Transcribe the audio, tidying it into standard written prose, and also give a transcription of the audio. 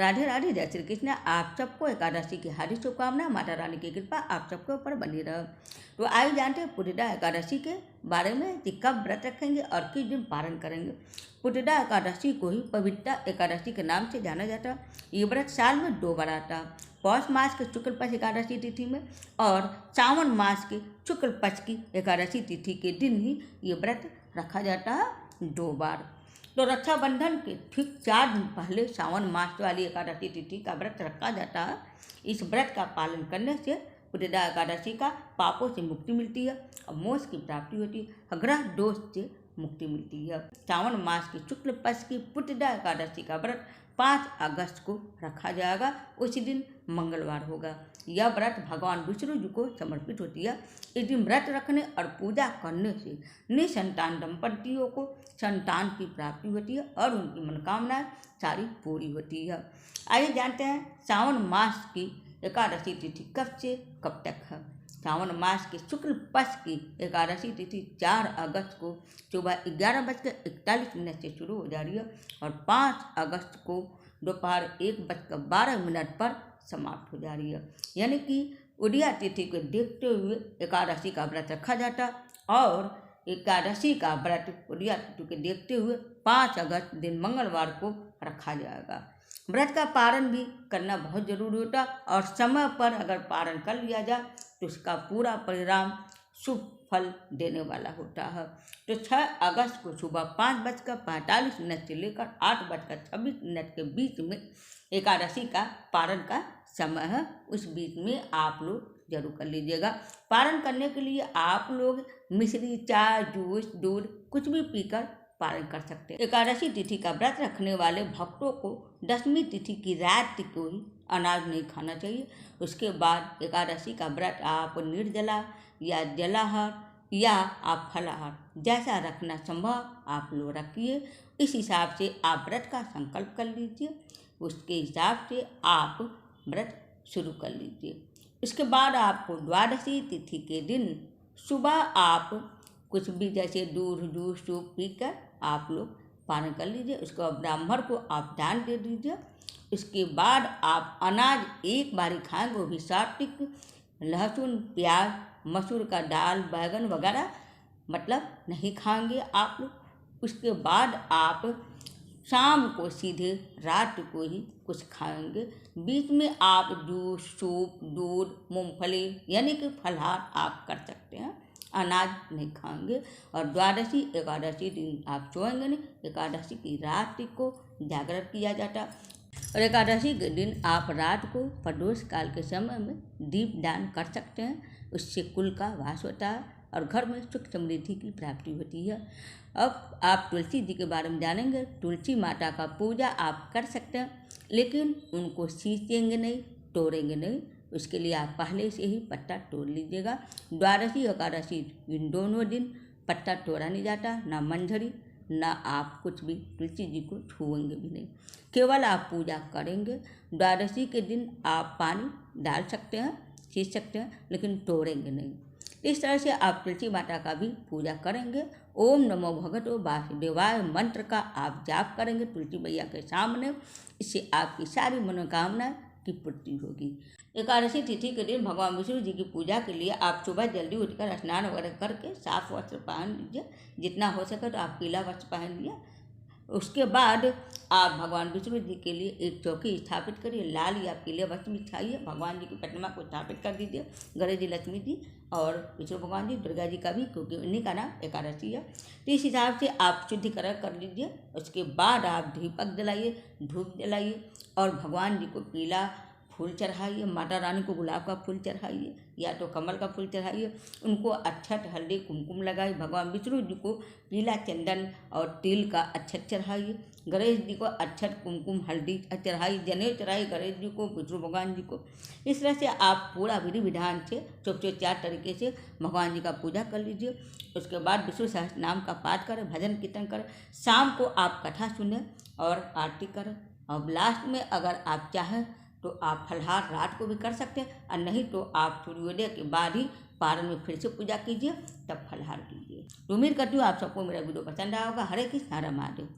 राधे राधे, जय श्री कृष्ण। आप सबको एकादशी की हार्दिक शुभकामना। माता रानी की कृपा आप सबके ऊपर बनी रहे। तो आइए जानते हैं पुटदा एकादशी के बारे में कि कब व्रत रखेंगे और किस दिन पारण करेंगे। पुटदा एकादशी को ही पवित्र एकादशी के नाम से जाना जाता है। ये व्रत साल में 2 बार आता है, पौष मास के शुक्ल पक्ष एकादशी तिथि में और सावन मास के शुक्ल पक्ष की एकादशी तिथि के दिन ही ये व्रत रखा जाता है 2 बार। तो रक्षाबंधन के ठीक 4 दिन पहले सावन मास वाली एकादशी तिथि का व्रत रखा जाता है। इस व्रत का पालन करने से पुटदा एकादशी का पापों से मुक्ति मिलती है और मोक्ष की प्राप्ति होती है, ग्रह दोष से मुक्ति मिलती है। सावन मास की शुक्ल पक्ष की पुटदा एकादशी का व्रत 5 अगस्त को रखा जाएगा। उसी दिन मंगलवार होगा। यह व्रत भगवान विष्णु जी को समर्पित होती है। इस दिन व्रत रखने और पूजा करने से निसंतान दंपतियों को संतान की प्राप्ति होती है और उनकी मनोकामनाएं सारी पूरी होती है। आइए जानते हैं सावन मास की एकादशी तिथि कब से कब तक है। सावन मास के शुक्ल पक्ष की एकादशी तिथि 4 अगस्त को सुबह 11:41 से शुरू हो जा रही है और 5 अगस्त को दोपहर 1:12 पर समाप्त हो जा रही है। यानी कि उदया तिथि को देखते हुए एकादशी का व्रत रखा जाता और एकादशी का व्रत उदया तिथि को देखते हुए 5 अगस्त दिन मंगलवार को रखा जाएगा। व्रत का पारण भी करना बहुत जरूरी होता और समय पर अगर पारण कर लिया जाए तो इसका पूरा परिणाम शुभ फल देने वाला होता है। तो 6 अगस्त को सुबह 5:45 से लेकर 8:26 के बीच में एकादशी का पारण का समय है। उस बीच में आप लोग जरूर कर लीजिएगा। पारण करने के लिए आप लोग मिश्री, चाय, जूस, दूध कुछ भी पीकर पारण कर सकते हैं। एकादशी तिथि का व्रत रखने वाले भक्तों को 10वीं तिथि की रात को ही अनाज नहीं खाना चाहिए। उसके बाद एकादशी का व्रत आप निर्जला या जलाहार या आप फलाहार जैसा रखना संभव आप लोग रखिए। इस हिसाब से आप व्रत का संकल्प कर लीजिए। उसके हिसाब से आप व्रत शुरू कर लीजिए। इसके बाद आपको द्वादशी तिथि के दिन सुबह आप कुछ भी जैसे दूध, जूस, सूप पीकर आप लोग पारण कर लीजिए। उसके बाद ब्राह्मण को आप दान दे दीजिए। इसके बाद आप अनाज एक बारी खाएंगे, वो भी सात्विक, लहसुन, प्याज, मसूर का दाल, बैगन वगैरह मतलब नहीं खाएंगे आप लोग। उसके बाद आप शाम को सीधे रात को ही कुछ खाएंगे। बीच में आप जूस, सूप, दूध, मूंगफली यानी कि फलाहार आप कर सकते हैं, अनाज नहीं खाएंगे। और द्वादशी एकादशी दिन आप सोएंगे नहीं। एकादशी की रात को जागरण किया जाता और एकादशी के दिन आप रात को प्रदोष काल के समय में दीप दान कर सकते हैं। उससे कुल का वास होता है और घर में सुख समृद्धि की प्राप्ति होती है। अब आप तुलसी जी के बारे में जानेंगे। तुलसी माता का पूजा आप कर सकते हैं, लेकिन उनको सींचेंगे नहीं, तोड़ेंगे नहीं। उसके लिए आप पहले से ही पत्ता तोड़ लीजिएगा। द्वादशी एकादशी इन दोनों दिन पत्ता तोड़ा नहीं जाता, ना मंझरी, ना आप कुछ भी तुलसी जी को छुएंगे भी नहीं, केवल आप पूजा करेंगे। द्वादशी के दिन आप पानी डाल सकते हैं, सींच सकते हैं, लेकिन तोड़ेंगे नहीं। इस तरह से आप तुलसी माता का भी पूजा करेंगे। ओम नमो भगवतो वासुदेवाय मंत्र का आप जाप करेंगे तुलसी मैया के सामने। इससे आपकी सारी मनोकामनाएं की पूर्ति होगी। एकादशी तिथि के दिन भगवान विष्णु जी की पूजा के लिए आप सुबह जल्दी उठकर स्नान वगैरह करके साफ वस्त्र पहन लीजिए। जितना हो सके तो आप पीला वस्त्र पहन लिया। उसके बाद आप भगवान विष्णु जी के लिए एक चौकी स्थापित करिए, लाल या पीले वस्त्र बिछाइए। भगवान जी की प्रतिमा को स्थापित कर दीजिए। गणेश जी, लक्ष्मी जी और विष्णु भगवान जी, दुर्गा जी का भी, क्योंकि उन्हीं का नाम एकादशी है। तो इस हिसाब से आप शुद्धिकरण कर लीजिए। उसके बाद आप दीपक जलाइए, धूप जलाइए और भगवान जी को पीला फूल चढ़ाइए। माता रानी को गुलाब का फूल चढ़ाइए या तो कमल का फूल चढ़ाइए। उनको अक्षत, हल्दी, कुमकुम लगाइए। भगवान विष्णु जी को पीला चंदन और तिल का अक्षत चढ़ाइए। गणेश जी को अक्षत, कुमकुम, हल्दी चढ़ाइए। जनेऊ चढ़ाइए गणेश जी को, विष्णु भगवान जी को। इस तरह से आप पूरा विधि विधान से 4 तरीके से भगवान जी का पूजा कर लीजिए। उसके बाद विष्णु सहस्त्र नाम का पाठ करें, भजन कीर्तन करें। शाम को आप कथा सुनें और आरती करें। और लास्ट में अगर आप चाहें तो आप फलाहार रात को भी कर सकते हैं, और नहीं तो आप सूर्योदय के बाद ही पारण में फिर से पूजा कीजिए, तब फलाहार कीजिए। उम्मीद करती हूँ आप सबको मेरा वीडियो पसंद आया होगा। हरे कृष्ण, हरे महादेव।